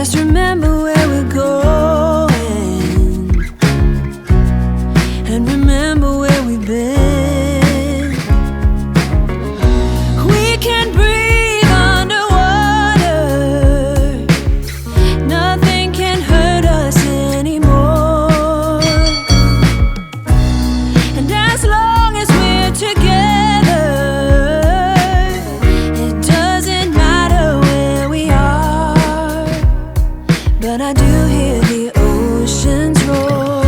Just remember where we're going, and remember where we've been. We can breathe underwater. Nothing can hurt us anymore. And as long as we're together, it doesn't matter where we are. But I do hear the oceans roar.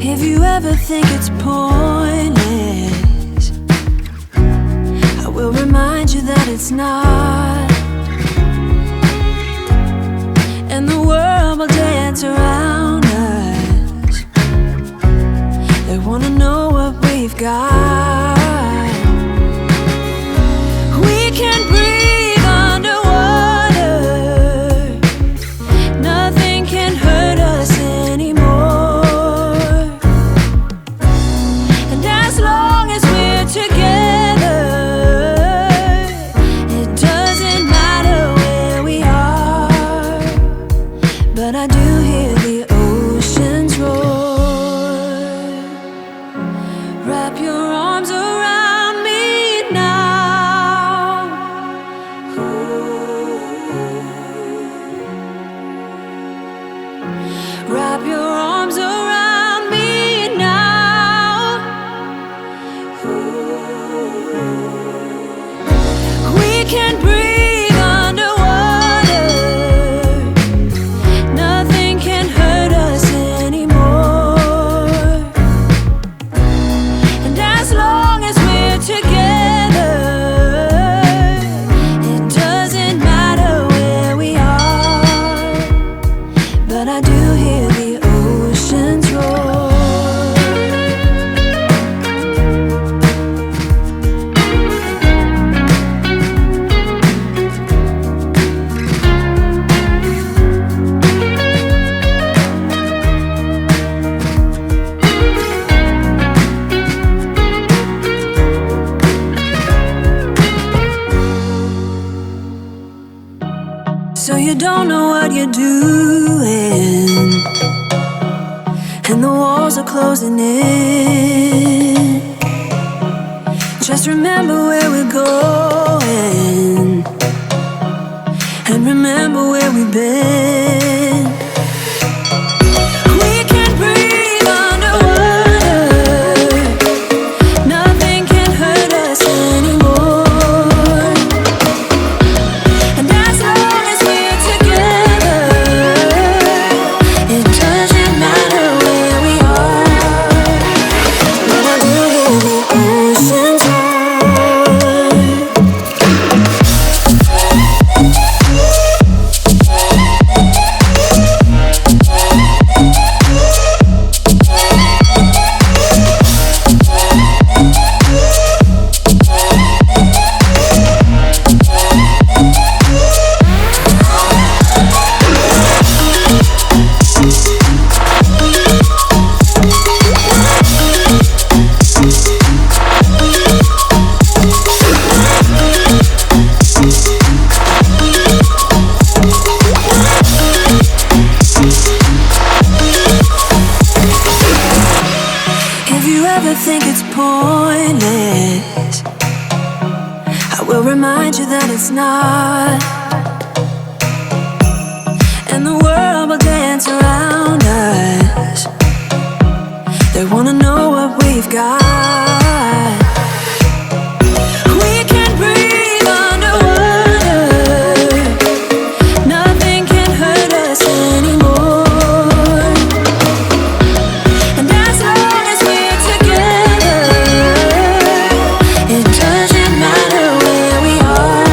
If you ever think it's pointless, I will remind you that it's not. And the world will dance around us. They wanna know what we've got. We can breathe underwater. Nothing can hurt us anymore. And as long as we're together, it doesn't matter where we are. But I do hear the oceans roar. Wrap your arms around me now. Wrap your arms around me now. We can breathe underwater. Nothing can hurt us anymore. And as long as we're together, it doesn't matter where we are. But I do hear the oceans roar. So you don't know what you're doing, and the walls are closing in. Just remember where we're going, and remember where we've been. We can breathe underwater. Nothing can hurt us anymore. And as long as we're together, it doesn't matter where we are. But I do hear the oceans think it's pointless, I will remind you that it's not. And the world will dance around us. They wanna know what we've got. We can breathe underwater. Nothing can hurt us anymore. And as long as we're together, it doesn't matter where we are.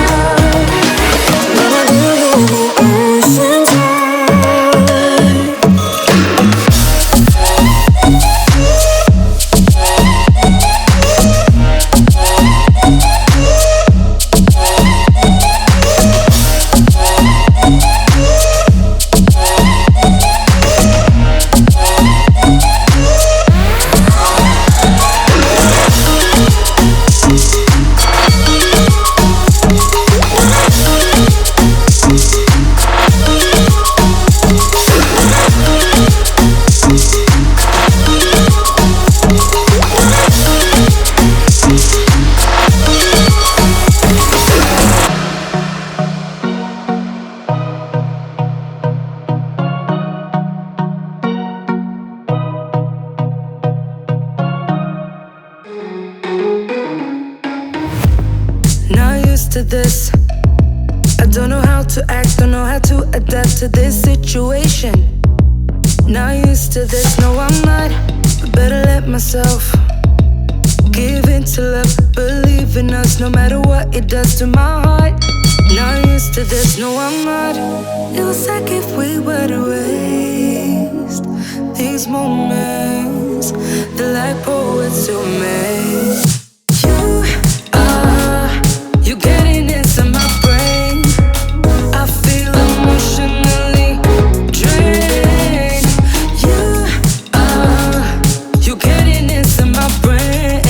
But I do hear the oceans roar. to this situation. Not used to this, no I'm not. But better let myself give in to love. Believe in us no matter what it does to my heart. Not used to this, no I'm not. It was like if we were to waste these moments, they're like poets to me. You getting into my brain. I feel emotionally drained. You getting into my brain.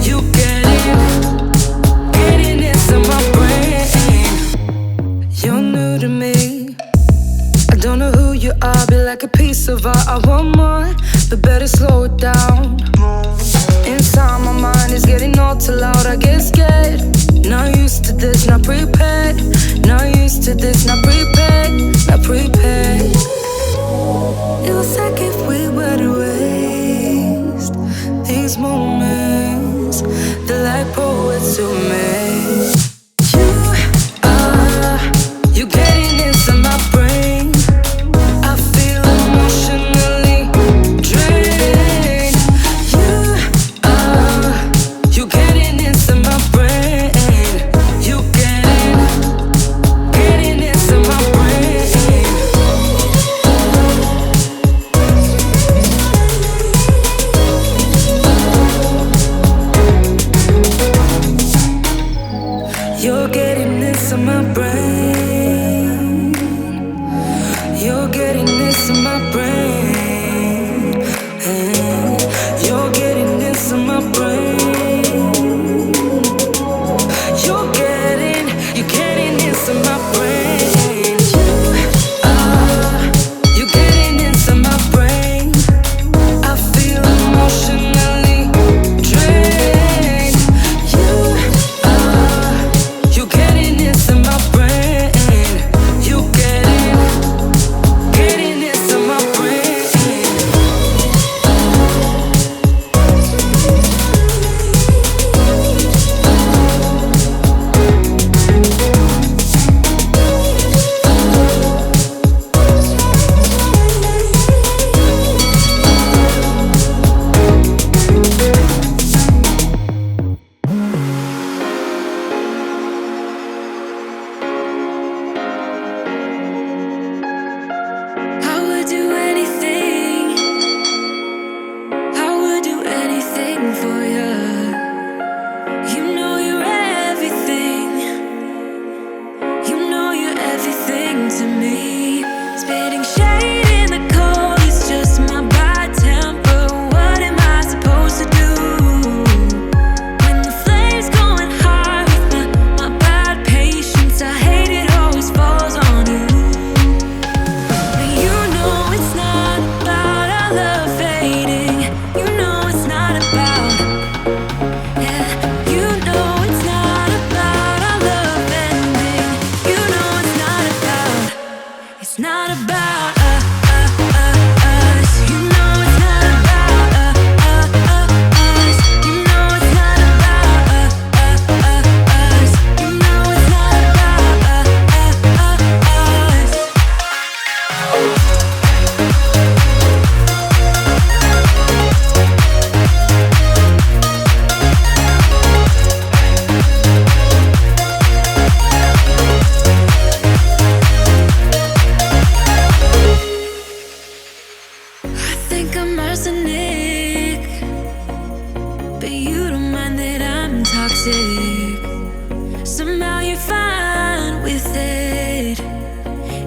You getting into my brain. You're new to me. I don't know who you are, but like a piece of art, I want more, but better slow it down. Inside my mind is getting all too loud, I get scared. Not used to this, not prepared. Not used to this, not prepared. Not prepared. It was like if we were to waste these moments, they're like poets to me. You getting into my brain. I feel emotionally drained. You getting into my brain. You getting into my brain. You're getting into my brain. You're getting into my brain. You're getting into my brain. You're getting into my brain. You getting into my brain. I feel emotionally drained. You getting into my brain. You getting into my brain. I would do anything. I would do anything for you. You know you're everything. You know you're everything to me. Spitting shade in the cold is just my bad temper. What am I supposed to do when the flame's going high with my bad patience? I hate it always falls on you. But you know it's not about our love fading. You know it's not about, yeah. You know it's not about our love ending. You know it's not about, it's not about us. You know it's not about us. You know it's not about us. You know it's not about us. I think I'm arsenic, but you don't mind that I'm toxic. Somehow you're fine with it,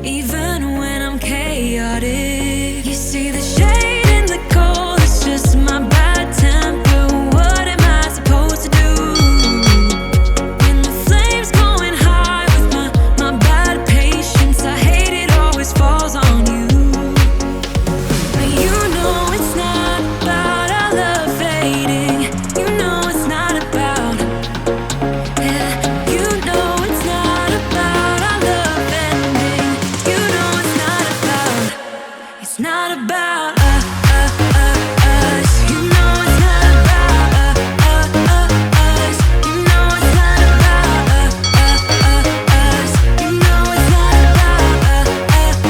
even when I'm chaotic. You see the shade in the cold, it's just my bad temper. What am I supposed to do when the flame's going high with my bad patience? I hate it always falls on you. But you know it's not about our love fading. You know it's not about, yeah. You know it's not about our love ending. You know it's not about, it's not about us. You know it's not about us. You know it's not about us. You know it's not about us.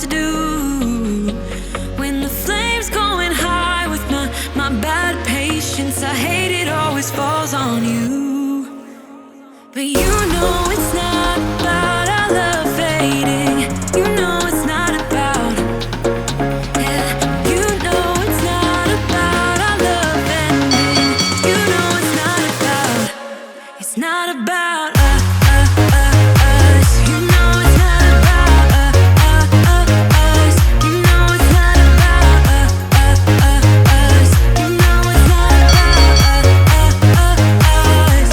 to do. When the flame's going high with my bad patience, I hate it always falls on you. But you know it's not about our love fading. You know it's not about, yeah. You know it's not about our love ending. You know it's not about, it's not about us. You know it's not about us. You know it's not about us. You know it's not about us.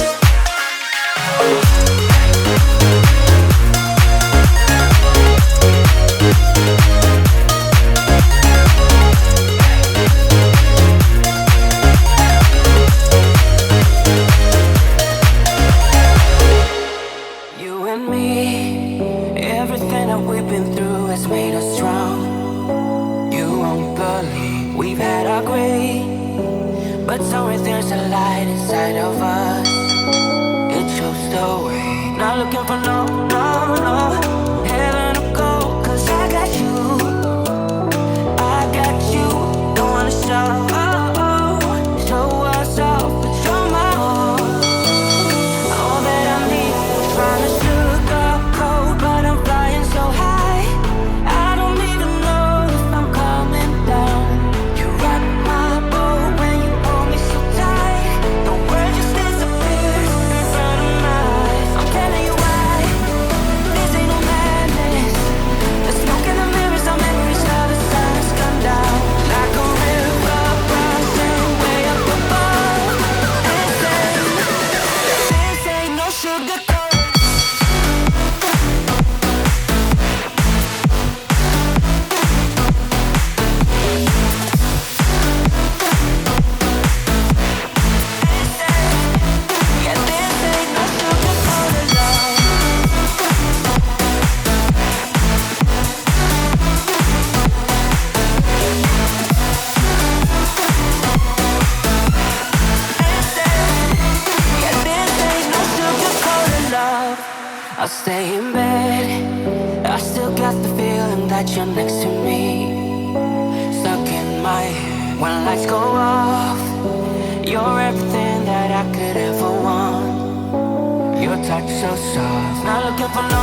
You and me, everything that we've been through has made us strong. You won't believe we've had our gray, but somewhere there's a light inside of us. It shows the way. Not looking for no heaven to go, 'cause I got you. Don't wanna show us off, but you're my all that I need. Trying to sugarcoat, but I'm flying so high. I don't even know if I'm coming down. You rock my boat when you hold me so tight. The world just disappears in front of my eyes. I'm telling you why. This ain't no madness. The smoke in the mirrors, our memories of the sun has come down like a river rising way up above. This ain't no sugarcoat. Yeah, this ain't no sugarcoated love. Yeah, this ain't no sugarcoated love. I'll stay in bed. I still got the feeling that you're next to me, stuck in my head. When lights go off, you're everything that I could ever want. Your touch so soft. Not looking for no